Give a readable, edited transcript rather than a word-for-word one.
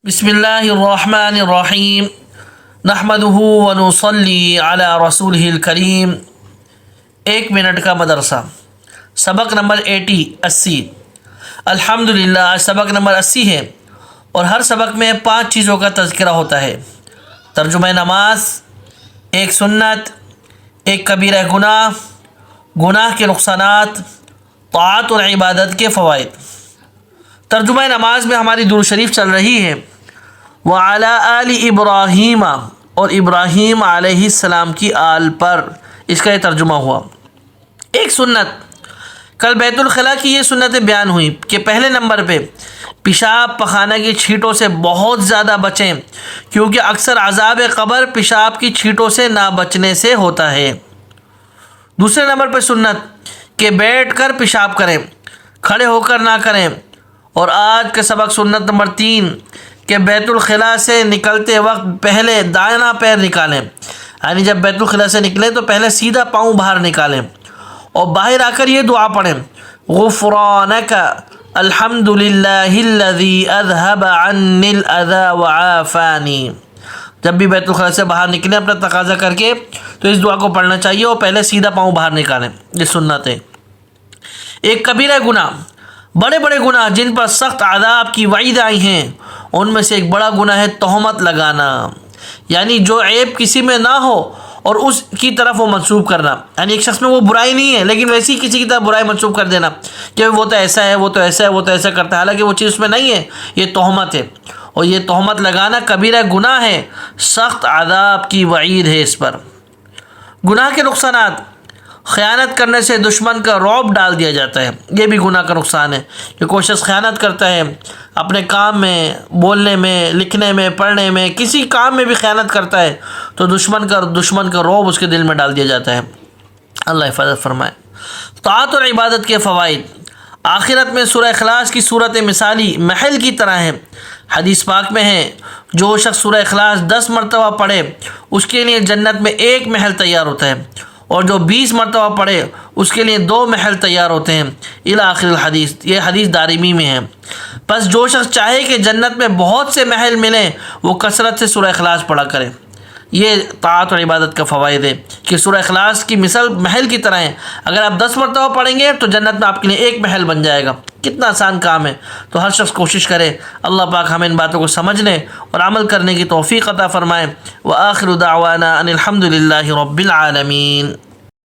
بسم اللہ الرحمن الرحیم نحمدہ ونصلی علی رسولہ الکریم۔ 1 منٹ کا مدرسہ، سبق نمبر 80 الحمدللہ۔ آج سبق نمبر 80 ہے اور ہر سبق میں 5 چیزوں کا تذکرہ ہوتا ہے: ترجمہ نماز، ایک سنت، ایک کبیرہ گناہ، گناہ کے نقصانات، طاعت اور عبادت کے فوائد۔ ترجمہ نماز میں ہماری درود شریف چل رہی ہے وَعَلَىٰ آلِ ابراہیم، اور ابراہیم علیہ السلام کی آل پر، اس کا یہ ترجمہ ہوا۔ ایک سنت، کل بیت الخلاء کی یہ سنتیں بیان ہوئی کہ پہلے نمبر پہ پیشاب پخانہ کی چھینٹوں سے بہت زیادہ بچیں، کیونکہ اکثر عذاب قبر پیشاب کی چھینٹوں سے نہ بچنے سے ہوتا ہے۔ دوسرے نمبر پہ سنت کہ بیٹھ کر پیشاب کریں، کھڑے ہو کر نہ کریں۔ اور آج کا سبق سنت نمبر 3 کہ بیت الخلاء سے نکلتے وقت پہلے دائیں پیر نکالیں، یعنی جب بیت الخلاء سے نکلیں تو پہلے سیدھا پاؤں باہر نکالیں اور باہر آ کر یہ دعا پڑھیں: غفرانک الحمد للہ الذی اذهب عنی الاذی وعافانی۔ جب بھی بیت الخلاء سے باہر نکلیں اپنا تقاضا کر کے تو اس دعا کو پڑھنا چاہیے اور پہلے سیدھا پاؤں باہر نکالیں، یہ سنت ہے۔ ایک کبیرہ گناہ، بڑے بڑے گناہ جن پر سخت عذاب کی وعید آئی ہیں، ان میں سے ایک بڑا گناہ ہے تہمت لگانا، یعنی جو عیب کسی میں نہ ہو اور اس کی طرف وہ منسوب کرنا، یعنی ایک شخص میں وہ برائی نہیں ہے لیکن ویسی کسی کی طرف برائی منسوب کر دینا کہ وہ تو ایسا ہے، وہ تو ایسا ہے، وہ تو ایسا کرتا ہے، حالانکہ وہ چیز اس میں نہیں ہے، یہ تہمت ہے۔ اور یہ تہمت لگانا کبیرہ گناہ ہے، سخت عذاب کی وعید ہے اس پر۔ گناہ کے نقصانات، خیانت کرنے سے دشمن کا رعب ڈال دیا جاتا ہے، یہ بھی گناہ کا نقصان ہے کہ کوئی شخص خیانت کرتا ہے، اپنے کام میں، بولنے میں، لکھنے میں، پڑھنے میں، کسی کام میں بھی خیانت کرتا ہے تو دشمن کا رعب اس کے دل میں ڈال دیا جاتا ہے۔ اللہ حفاظت فرمائے۔ طاعت اور عبادت کے فوائد، آخرت میں سورہ اخلاص کی صورت مثالی محل کی طرح ہے۔ حدیث پاک میں ہے جو شخص سورہ اخلاص 10 مرتبہ پڑھے اس کے لیے جنت میں 1 محل تیار ہوتا ہے، اور جو 20 مرتبہ پڑھے اس کے لیے 2 محل تیار ہوتے ہیں، الی آخر الحدیث۔ یہ حدیث دارمی میں ہے۔ بس جو شخص چاہے کہ جنت میں بہت سے محل ملیں وہ کثرت سے سورہ اخلاص پڑھا کرے۔ یہ طاعت اور عبادت کا فوائد ہے کہ سورہ اخلاص کی مثال محل کی طرح ہے، اگر آپ 10 مرتبہ پڑھیں گے تو جنت میں آپ کے لیے 1 محل بن جائے گا۔ کتنا آسان کام ہے، تو ہر شخص کوشش کرے۔ اللہ پاک ہمیں ان باتوں کو سمجھنے اور عمل کرنے کی توفیق عطا فرمائے۔ وآخر دعوانا ان الحمد للہ رب العالمین۔